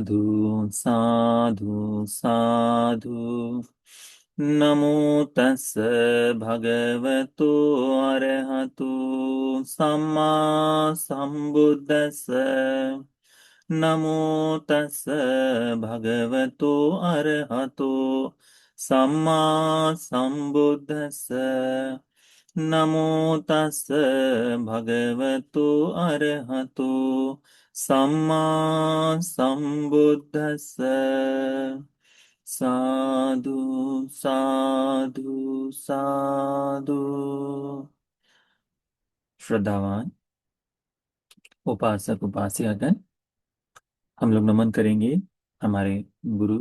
साधु साधु साधु। नमो तस् भगवतो अरहतो सम्मा संबुद्दस्स। नमो तस् भगवतो अरहतो सम्मा संबुद्दस्स। नमो तस् भगवतो अरहतो सम्मा संबुद्धस्स। साधु साधु साधु। श्रद्धावान उपासक उपासिकागण, हम लोग नमन करेंगे हमारे गुरु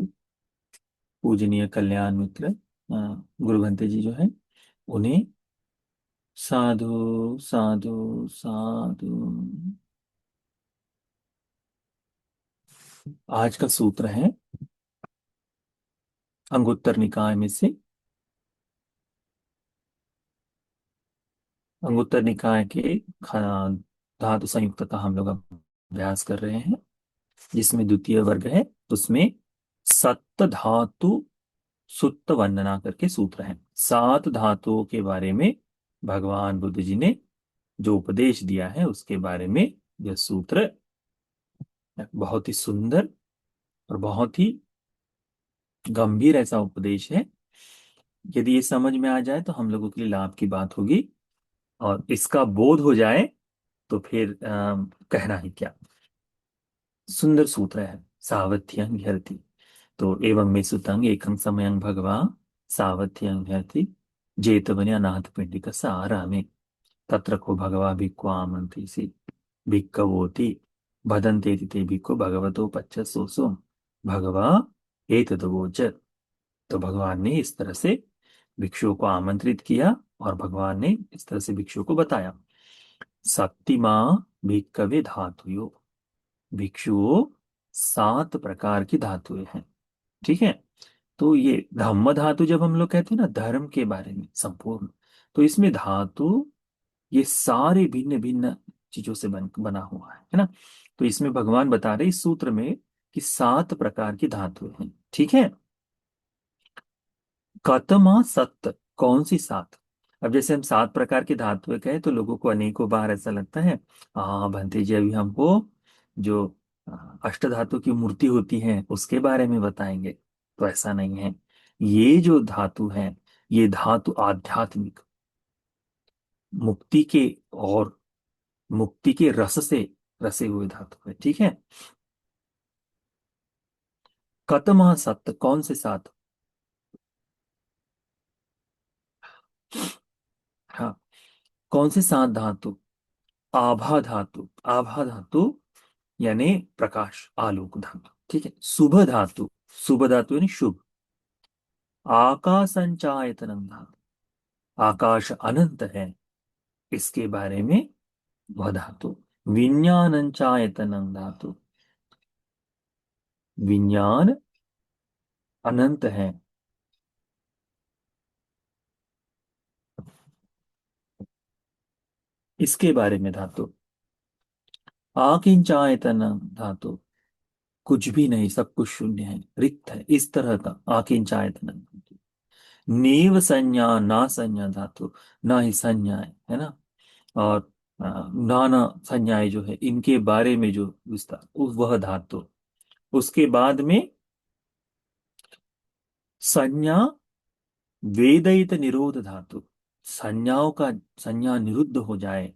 पूजनीय कल्याण मित्र गुरु भंते जी जो है उन्हें। साधु साधु साधु। आज का सूत्र है अंगुत्तर निकाय में से अंगुत्तर निकाय के धातु संयुक्त का हम लोग अभ्यास कर रहे हैं, जिसमें द्वितीय वर्ग है। उसमें सप्त धातु सुत्त वंदना करके सूत्र है। सात धातुओं के बारे में भगवान बुद्ध जी ने जो उपदेश दिया है उसके बारे में यह सूत्र बहुत ही सुंदर और बहुत ही गंभीर ऐसा उपदेश है। यदि ये समझ में आ जाए तो हम लोगों के लिए लाभ की बात होगी, और इसका बोध हो जाए तो फिर कहना ही क्या। सुंदर सूत्र है। सावध्यं ह्यर्ति। तो एवं में सुतंग एकं समयं भगवा सावध्यं ह्यर्ति जेतवने अनाथ पिंडिक सारा में तत्र को भगवा भिक्वामंति से भिक्कवोति भदन्ते ते भिक्खु भगवतो पच्च सोसो भगवा एतदवोच। तो भगवान ने इस तरह से भिक्षुओं को आमंत्रित किया और भगवान ने इस तरह से भिक्षुओं को बताया। सप्तिमा भिक्कवे धातुयो। भिक्षुओं सात प्रकार की धातुएं हैं। ठीक है। तो ये धम्म धातु जब हम लोग कहते हैं ना धर्म के बारे में संपूर्ण, तो इसमें धातु ये सारे भिन्न भिन्न चीजों से बना हुआ है ना। तो इसमें भगवान बता रहे इस सूत्र में कि सात प्रकार की धातुएं हैं। ठीक है। कतमा सत्त, कौन सी सात। अब जैसे हम सात प्रकार की धातुएं कहें तो लोगों को अनेकों बार ऐसा लगता है, हाँ भंते जी अभी हमको जो अष्ट धातु की मूर्ति होती है उसके बारे में बताएंगे। तो ऐसा नहीं है। ये जो धातु है ये धातु आध्यात्मिक मुक्ति के और मुक्ति के रस से रसे हुए धातु है। ठीक है। कतमा सत्त, कौन से सात। हाँ, कौन से सात धातु। आभा धातु। आभा धातु यानी प्रकाश आलोक धातु। ठीक है। शुभ धातु। शुभ धातु यानी शुभ। आकाशंचायतनम धातु, आकाश अनंत है इसके बारे में वह धातु। विज्ञानंचायतनम धातु, विज्ञान अनंत है इसके बारे में धातु। आकिंचायतनम धातु, कुछ भी नहीं, सब कुछ शून्य है, रिक्त है, इस तरह का आकिंचायतनम धातु। नीव संज्ञा ना संज्ञा धातु, ना ही संज्ञा है ना। और नाना संज्ञाएं जो है इनके बारे में जो विस्तार वह धातु। उसके बाद में संज्ञा वेदित निरोध धातु, संज्ञाओं का संज्ञा निरुद्ध हो जाए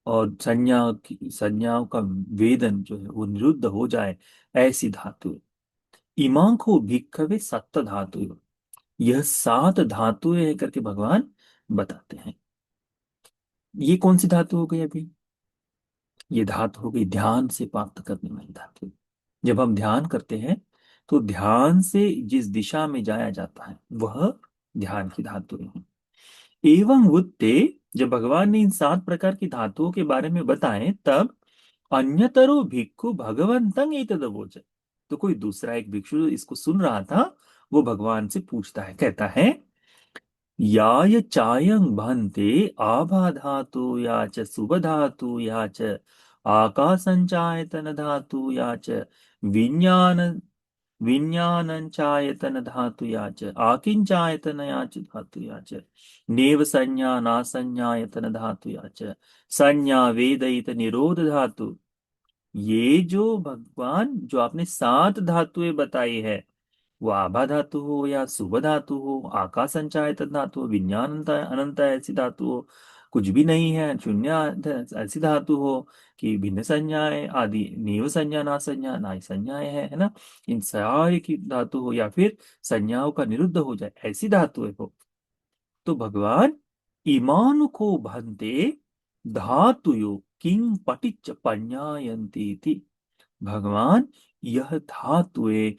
और संज्ञाओं का वेदन जो है वो निरुद्ध हो जाए, ऐसी धातु। इमां को भिक्खवे सप्त धातु, यह सात धातुएं है करके भगवान बताते हैं। ये कौन सी धातु हो गई अभी। ये धातु हो गई ध्यान से प्राप्त करने वाली धातु। जब हम ध्यान करते हैं तो ध्यान से जिस दिशा में जाया जाता है वह ध्यान की धातु है। एवं वुत्ते, जब भगवान ने इन सात प्रकार की धातुओं के बारे में बताए तब अन्यतरो भिक्खु भगवंतं एतदवोच। तो कोई दूसरा एक भिक्षु जो इसको सुन रहा था वो भगवान से पूछता है, कहता है याय चायं भन्ते आभा धातु या च शुभ धातु या च आकाशञ्चायतन धातु या च विज्ञान विज्ञानञ्चायतन धातु या च आकिंचायतन या च धातु या च नेव संज्ञा नासंज्ञायतन धातु या च संज्ञा वेदयित निरोध धातु। ये जो भगवान जो आपने सात धातुएं बताई है, वो आभा धातु हो या शुभ धातु हो, आकाश संचायत धातु हो, विज्ञान अनंत अनंत ऐसी धातु हो, कुछ भी नहीं है शून्य ऐसी धातु हो, कि भिन्न संज्ञाएं आदि नीव संज्ञा ना संज्ञा ना संज्ञाएं है ना, इन सारी की धातु हो या फिर संज्ञाओं का निरुद्ध हो जाए ऐसी धातुएं हो, तो भगवान इमानु को भन्ते धातुयो किंग पटिच पඤ्ඤायन्ति थी। भगवान यह धातुएं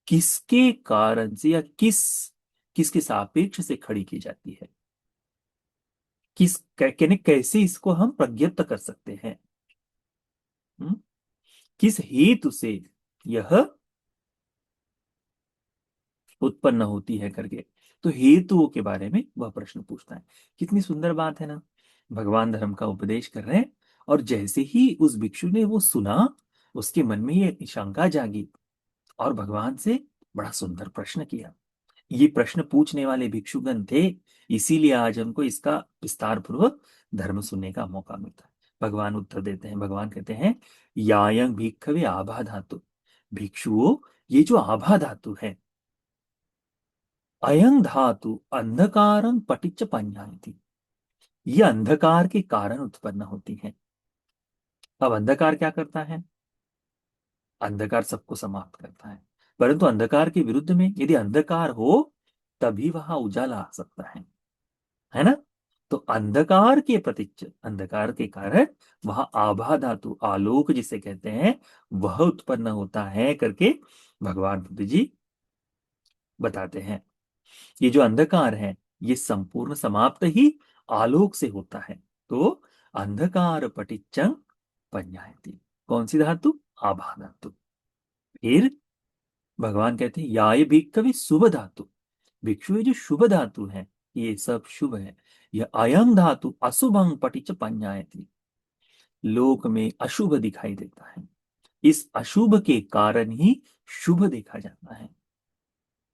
किसके कारण से या किसके सापेक्ष से खड़ी की जाती है, कैसे इसको हम प्रज्ञप्त कर सकते हैं। हम्म? किस हेतु से यह उत्पन्न होती है करके, तो हेतुओं के बारे में वह प्रश्न पूछता है। कितनी सुंदर बात है ना, भगवान धर्म का उपदेश कर रहे हैं, और जैसे ही उस भिक्षु ने वो सुना, उसके मन में ये शंका जागी और भगवान से बड़ा सुंदर प्रश्न किया। ये प्रश्न पूछने वाले भिक्षुगण थे, इसीलिए आज हमको इसका विस्तार पूर्वक धर्म सुनने का मौका मिलता है। भगवान उत्तर देते हैं, भगवान कहते हैं, यायं भिक्खवे आभा धातु। भिक्षुओं, ये जो आभा धातु है, अयं धातु अंधकारं पटिच्च पඤ्ඤायति, ये अंधकार के कारण उत्पन्न होती है। अब अंधकार क्या करता है? अंधकार सबको समाप्त करता है, परंतु अंधकार के विरुद्ध में यदि अंधकार हो तभी वहां उजाला आ सकता है ना। तो अंधकार के प्रतिच्छ, अंधकार के कारण वहां आभा धातु, आलोक जिसे कहते हैं, वह उत्पन्न होता है करके भगवान बुद्ध जी बताते हैं। ये जो अंधकार है, ये संपूर्ण समाप्त ही आलोक से होता है। तो अंधकार पटिच्चं पඤ्ඤायति, कौन सी धातु? आभा धातु। फिर भगवान कहते हैं, याय भिक्खवे शुभ धातु। भिक्षु, ये जो शुभ धातु है, ये सब शुभ है। यह अयं धातु अशुभं पटिच पඤ्ඤायति, लोक में अशुभ दिखाई देता है, इस अशुभ के कारण ही शुभ देखा जाता है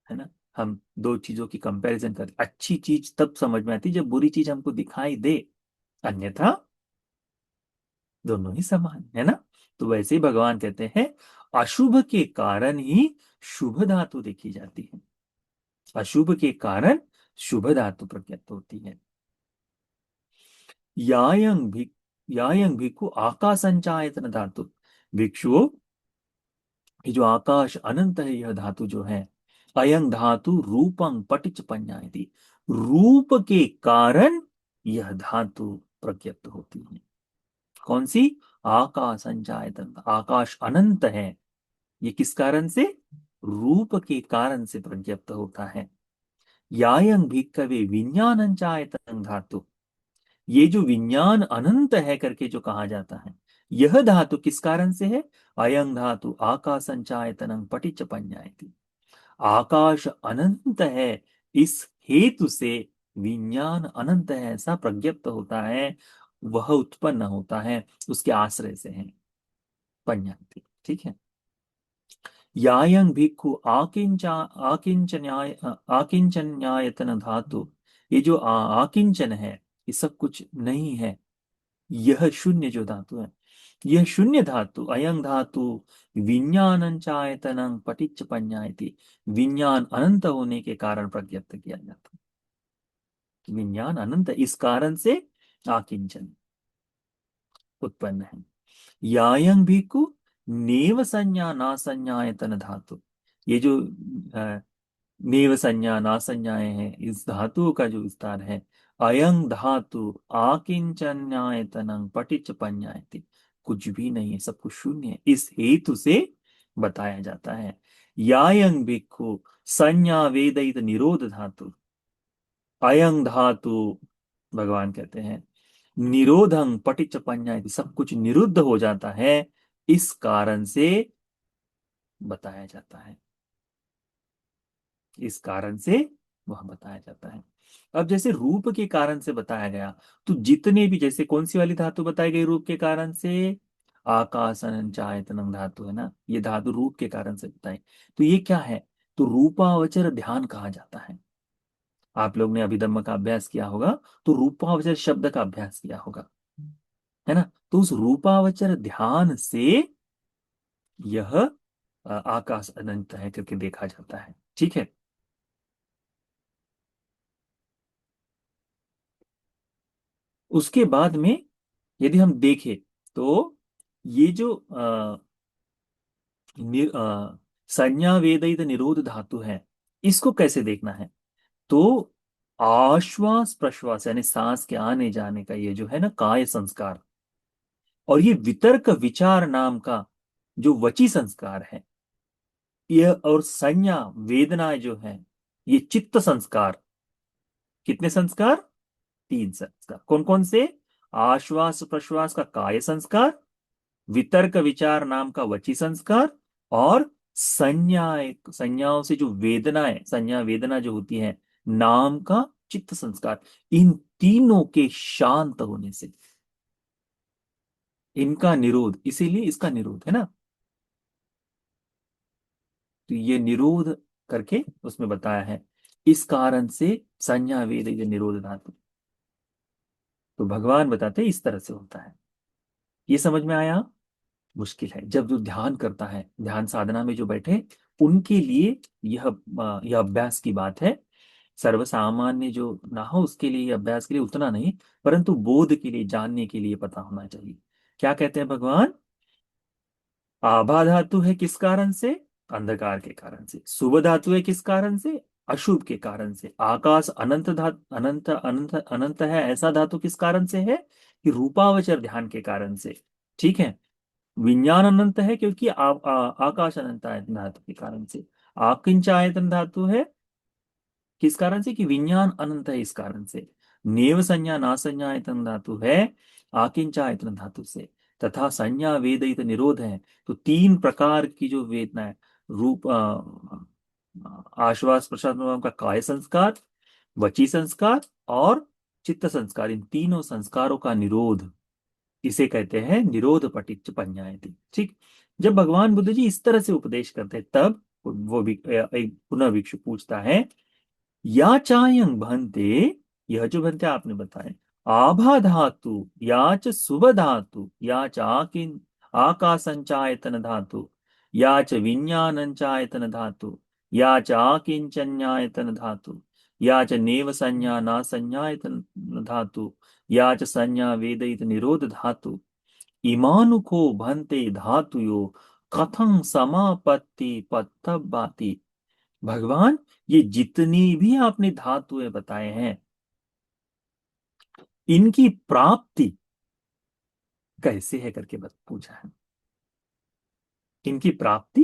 ना। हम दो चीजों की कंपैरिजन करते, अच्छी चीज तब समझ में आती जब बुरी चीज हमको दिखाई दे, अन्यथा दोनों ही समान है ना। तो वैसे ही भगवान कहते हैं, अशुभ के कारण ही शुभ धातु देखी जाती है, अशुभ के कारण शुभ धातु प्रज्ञप्त होती है। यायं भी यायं भिक्खु आकाशंचायतन धातु। भिक्षुओं, ये जो आकाश अनंत है, यह धातु जो है, अयं धातु रूपं पटिच पඤ्ඤायति, रूप के कारण यह धातु प्रज्ञप्त होती है। कौन सी? आकाश संचायतन, आकाश अनंत है, ये किस कारण से? रूप के कारण से प्रज्ञप्त होता है। यायं भिक्खवे विज्ञानं चायतनं धातु, ये जो विज्ञान अनंत है करके जो कहा जाता है, यह धातु किस कारण से है? अयं धातु आकाशं चायतनं पटिच्च पඤ्ඤायति, आकाश अनंत है, इस हेतु से विज्ञान अनंत है ऐसा प्रज्ञप्त होता है, वह उत्पन्न होता है, उसके आश्रय से है पඤ्ඤायति। ठीक है। यायं भिक्खु आकिंचन्यायतन धातु, ये जो आकिंचन है, ये सब कुछ नहीं है, यह शून्य जो धातु है, यह शून्य धातु अयं धातु विज्ञानं चायतनं पटिच्च पඤ्ඤायति, विज्ञान अनंत होने के कारण प्रज्ञप्त किया जाता है। विज्ञान अनंत, इस कारण से आकिंचन उत्पन्न है। यायं भिक्खु नेव संज्ञा ना संज्ञायतन धातु, ये जो नेव संज्ञा ना संज्ञाएं हैं, इस धातु का जो विस्तार है, अयं धातु आकिंचन्यायतनं पटिच पඤ्ඤायति, कुछ भी नहीं है, सब कुछ शून्य है, इस हेतु से बताया जाता है। यायं भिक्खु संज्ञा वेदित निरोध धातु, अयं धातु, भगवान कहते हैं, निरोधं पटिच पඤ्ඤायति, सब कुछ निरुद्ध हो जाता है, इस कारण से बताया जाता है, इस कारण से वह बताया जाता है। अब जैसे रूप के कारण से बताया गया, तो जितने भी, जैसे कौन सी वाली धातु बताई गई रूप के कारण से? आकाशन चायतनम धातु है ना, ये धातु रूप के कारण से होता है। तो ये क्या है? तो रूपावचर ध्यान कहा जाता है। आप लोग ने अभिधम्म का अभ्यास किया होगा, तो रूपावचर शब्द का अभ्यास किया होगा, है ना। तो उस रूपावचर ध्यान से यह आकाश अनंत है करके देखा जाता है। ठीक है। उसके बाद में यदि हम देखें तो ये जो संज्ञा वेदित निरोध धातु है, इसको कैसे देखना है? तो आश्वास प्रश्वास यानी सांस के आने जाने का ये जो है ना काय संस्कार, और ये वितर्क विचार नाम का जो वची संस्कार है, यह और संज्ञा वेदनाएं जो है, ये चित्त संस्कार। कितने संस्कार? तीन संस्कार। कौन कौन से? आश्वास प्रश्वास का काय संस्कार, वितर्क विचार नाम का वची संस्कार, और संज्ञाओं से जो वेदनाएं, संज्ञा वेदना जो होती है, नाम का चित्त संस्कार। इन तीनों के शांत होने से इनका निरोध, इसीलिए इसका निरोध है ना। तो ये निरोध करके उसमें बताया है, इस कारण से संज्ञा वेद ये निरोध धातु। तो भगवान बताते हैं इस तरह से होता है। ये समझ में आया? मुश्किल है जब जो ध्यान करता है, ध्यान साधना में जो बैठे, उनके लिए यह अभ्यास की बात है। सर्वसामान्य जो ना हो उसके लिए, ये अभ्यास के लिए उतना नहीं, परंतु बोध के लिए, जानने के लिए पता होना चाहिए। क्या कहते हैं भगवान? आभा धातु है किस कारण से? अंधकार के कारण से। शुभ धातु है किस कारण से? अशुभ के कारण से। आकाश अनंत धातु, अनंत अनंत अनंत है ऐसा धातु किस कारण से है? कि रूपावचर ध्यान के कारण से। ठीक है। विज्ञान अनंत है क्योंकि आकाश अनंत आयतन धातु के कारण से। आकिंच आयतन धातु है किस कारण से? कि विज्ञान अनंत है इस कारण से। नेव संज्ञा ना संज्ञा आयतन धातु है आकिंच आयतन धातु से। तथा संज्ञा वेदित निरोध है। तो तीन प्रकार की जो वेदना है, रूप आश्वास प्रश्वास प्राणायाम का काय संस्कार, वची संस्कार और चित्त संस्कार, इन तीनों संस्कारों का निरोध, इसे कहते हैं निरोध पटिच्च पंचायति। ठीक। जब भगवान बुद्ध जी इस तरह से उपदेश करते हैं, तब वो भी एक पुनः भिक्षु पूछता है, या चायं भंते, यह जो भंते आपने बताए, आभा धातु या च शुभ धातु या च आकाशंचायतन धातु या च विज्ञानंचायतन धातु या च आकिंचन्यायतन धातु या च नेव संज्ञा ना संज्ञायतन धातु या च संज्ञा वेदित निरोध धातु, इमानुको भंते धातुयो कथं समापत्ति पत्तबाति। भगवान, ये जितनी भी आपने धातुएं बताए हैं, इनकी प्राप्ति कैसे है करके बस पूछा है। इनकी प्राप्ति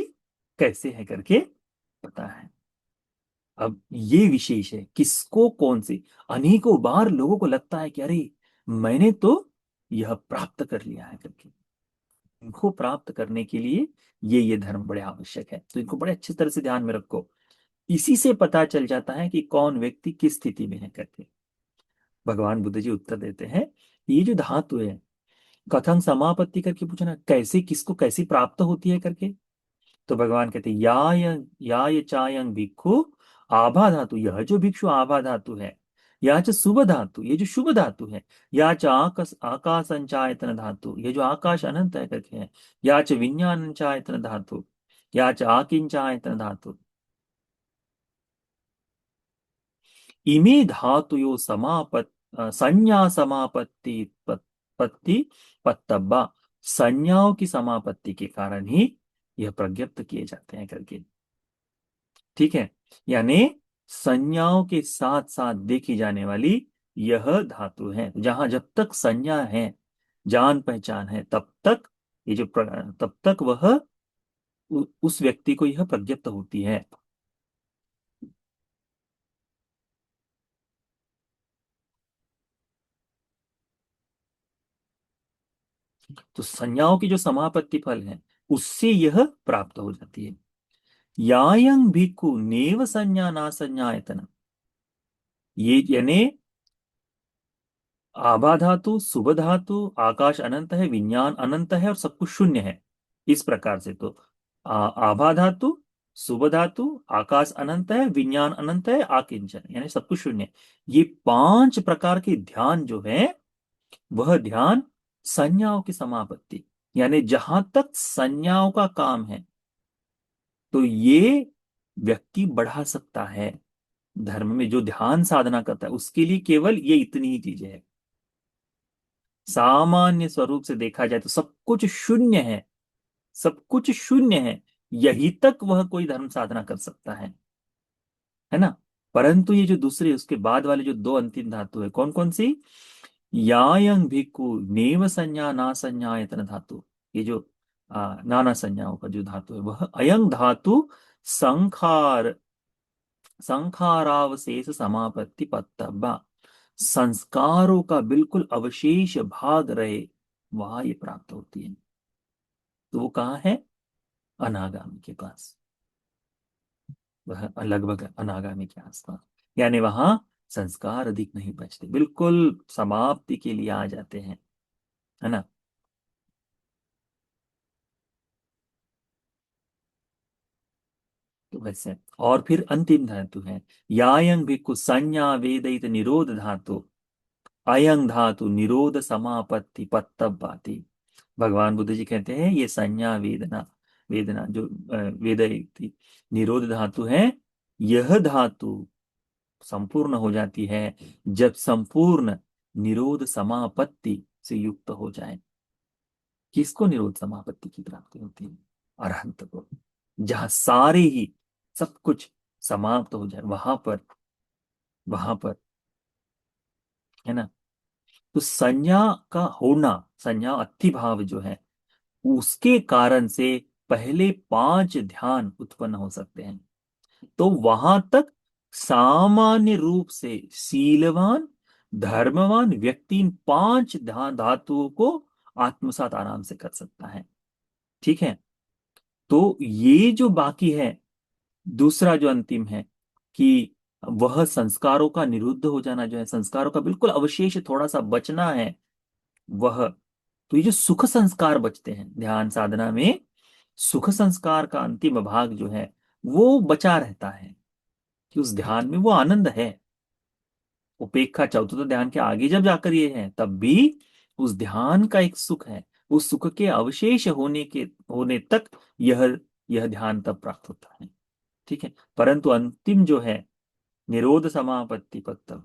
कैसे है करके पता है। अब ये विशेष है, किसको कौन से, अनेकों बार लोगों को लगता है कि अरे मैंने तो यह प्राप्त कर लिया है करके। इनको प्राप्त करने के लिए ये धर्म बड़े आवश्यक है, तो इनको बड़े अच्छी तरह से ध्यान में रखो। इसी से पता चल जाता है कि कौन व्यक्ति किस स्थिति में है करके। भगवान बुद्ध जी उत्तर देते हैं, ये जो धातु है, कथं समापत्ति करके पूछना, कैसे, किसको कैसी प्राप्त होती है करके। तो भगवान कहते हैं, या चायं भिक्षु आभा धातु, यह जो भिक्षु आभा धातु है, या च शुभ धातु, ये जो शुभ धातु है, या च आकाश संचायतन धातु, ये जो आकाश अनंत है करके है, या च विज्ञान चायतन धातु, या च आकिंचायतन धातु, इमे धातुयो संज्ञा समापत्ति पत्ति पत्तब्बा, संज्ञाओं की समापत्ति के कारण ही यह प्रज्ञप्त किए जाते हैं करके। ठीक है। यानी संज्ञाओं के साथ साथ देखी जाने वाली यह धातु है। जहां जब तक संज्ञा है, जान पहचान है, तब तक ये जो तब तक वह उस व्यक्ति को यह प्रज्ञप्त होती है। तो संज्ञाओं की जो समापत्ति फल है, उससे यह प्राप्त हो जाती है। यायं भिक्खु नेव संज्ञा ना संज्ञायतन, ये यानी आभा धातु, शुभ धातु, आकाश अनंत है, विज्ञान अनंत है और सब कुछ शून्य है। इस प्रकार से तो आभा धातु, शुभ धातु, आकाश अनंत है, विज्ञान अनंत है, आकिंचन यानी सब कुछ शून्य है। ये पांच प्रकार के ध्यान जो है वह ध्यान संज्ञाओं की समापत्ति, यानी जहां तक संज्ञाओं का काम है तो ये व्यक्ति बढ़ा सकता है। धर्म में जो ध्यान साधना करता है उसके लिए केवल ये इतनी ही चीजें है। सामान्य स्वरूप से देखा जाए तो सब कुछ शून्य है, सब कुछ शून्य है, यही तक वह कोई धर्म साधना कर सकता है ना। परंतु ये जो दूसरे उसके बाद वाले जो दो अंतिम धातु है, कौन कौन सी? यायंग भिक्खु नेव संज्ञा ना संज्ञायतन धातु, ये जो नाना संज्ञाओं का जो धातु है वह अयंग धातु संखार संखारावशेष समापत्ति पत्तब्बा, संस्कारों का बिल्कुल अवशेष भाग रहे वहां ये प्राप्त होती है। तो वो कहाँ है? अनागामी के पास, वह लगभग अनागामी के आसपास, यानी वहां संस्कार अधिक नहीं बचते, बिल्कुल समाप्ति के लिए आ जाते हैं, है ना। तो वैसे और फिर अंतिम धातु है यायंग भिक्खु संज्ञा वेदित निरोध धातु, अयंग धातु निरोध समापत्ति पत्तब्बाति। भगवान बुद्ध जी कहते हैं ये संज्ञा वेदना, वेदना जो वेदित निरोध धातु है, यह धातु संपूर्ण हो जाती है जब संपूर्ण निरोध समापत्ति से युक्त हो जाए। किसको निरोध समापत्ति की प्राप्ति होती है? अरहंत को। जहां सारे ही सब कुछ समाप्त हो जाए वहां पर, वहां पर, है ना। तो संज्ञा का होना, संज्ञा अतिभाव जो है उसके कारण से पहले पांच ध्यान उत्पन्न हो सकते हैं। तो वहां तक सामान्य रूप से शीलवान धर्मवान व्यक्ति इन पांच ध्यान धातुओं को आत्मसात आराम से कर सकता है। ठीक है। तो ये जो बाकी है, दूसरा जो अंतिम है कि वह संस्कारों का निरुद्ध हो जाना जो है, संस्कारों का बिल्कुल अवशेष थोड़ा सा बचना है वह, तो ये जो सुख संस्कार बचते हैं ध्यान साधना में, सुख संस्कार का अंतिम भाग जो है वो बचा रहता है कि उस ध्यान में वो आनंद है। उपेक्षा चतुर्थ ध्यान के आगे जब जाकर ये है तब भी उस ध्यान का एक सुख है, उस सुख के अवशेष होने तक यह ध्यान तब प्राप्त होता है। ठीक है। परंतु अंतिम जो है निरोध समापत्ति पत्तम,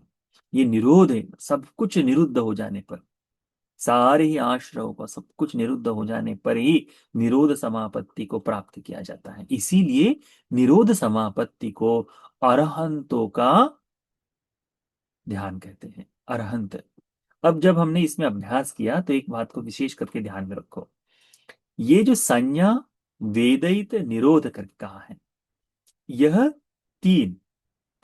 ये निरोध है, सब कुछ निरुद्ध हो जाने पर, सारे ही आश्रयों का सब कुछ निरुद्ध हो जाने पर ही निरोध समापत्ति को प्राप्त किया जाता है। इसीलिए निरोध समापत्ति को अरहंतों का ध्यान कहते हैं, अरहंत। अब जब हमने इसमें अभ्यास किया तो एक बात को विशेष करके ध्यान में रखो, ये जो संज्ञा वेदित निरोध करके कहा है, यह तीन,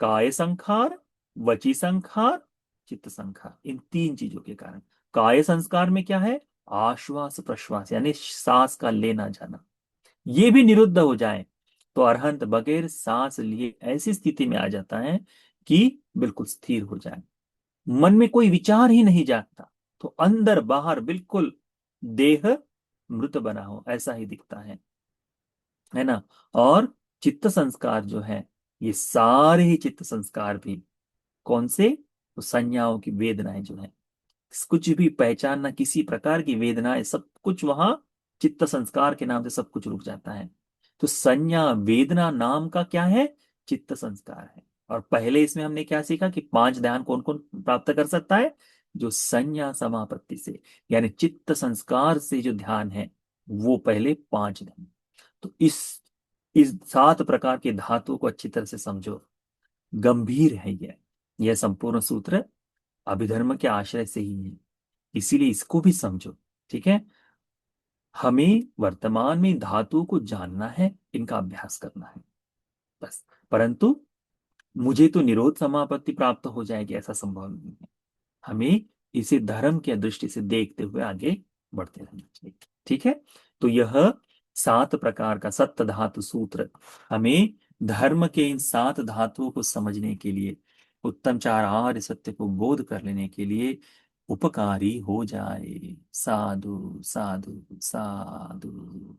काय संखार, वची संखार, चित्त संखार, इन तीन चीजों के कारण, काय संस्कार में क्या है? आश्वास प्रश्वास यानी सांस का लेना जाना, ये भी निरुद्ध हो जाए तो अरहंत बगैर सांस लिए ऐसी स्थिति में आ जाता है कि बिल्कुल स्थिर हो जाए, मन में कोई विचार ही नहीं जागता, तो अंदर बाहर बिल्कुल देह मृत बना हो ऐसा ही दिखता है ना। और चित्त संस्कार जो है, ये सारे ही चित्त संस्कार भी कौन से? तो संज्ञाओं की वेदनाएं जो है, कुछ भी पहचानना किसी प्रकार की वेदनाएं, सब कुछ वहां चित्त संस्कार के नाम से सब कुछ रुक जाता है। तो संज्ञा वेदना नाम का क्या है? चित्त संस्कार है। और पहले इसमें हमने क्या सीखा कि पांच ध्यान कौन कौन प्राप्त कर सकता है? जो संज्ञा समापत्ति से, यानी चित्त संस्कार से जो ध्यान है वो पहले पांच ध्यान। तो इस सात प्रकार के धातु को अच्छी तरह से समझो, गंभीर है यह संपूर्ण सूत्र अभिधर्म के आश्रय से ही है, इसीलिए इसको भी समझो। ठीक है। हमें वर्तमान में धातुओं को जानना है, इनका अभ्यास करना है बस। परंतु मुझे तो निरोध समापत्ति प्राप्त हो जाएगी ऐसा संभव नहीं है, हमें इसे धर्म के दृष्टि से देखते हुए आगे बढ़ते रहना चाहिए। ठीक है। तो यह सात प्रकार का सप्त धातु सूत्र हमें धर्म के इन सात धातुओं को समझने के लिए, उत्तम चार आर्य सत्य को बोध कर लेने के लिए उपकारी हो जाए। साधु साधु साधु।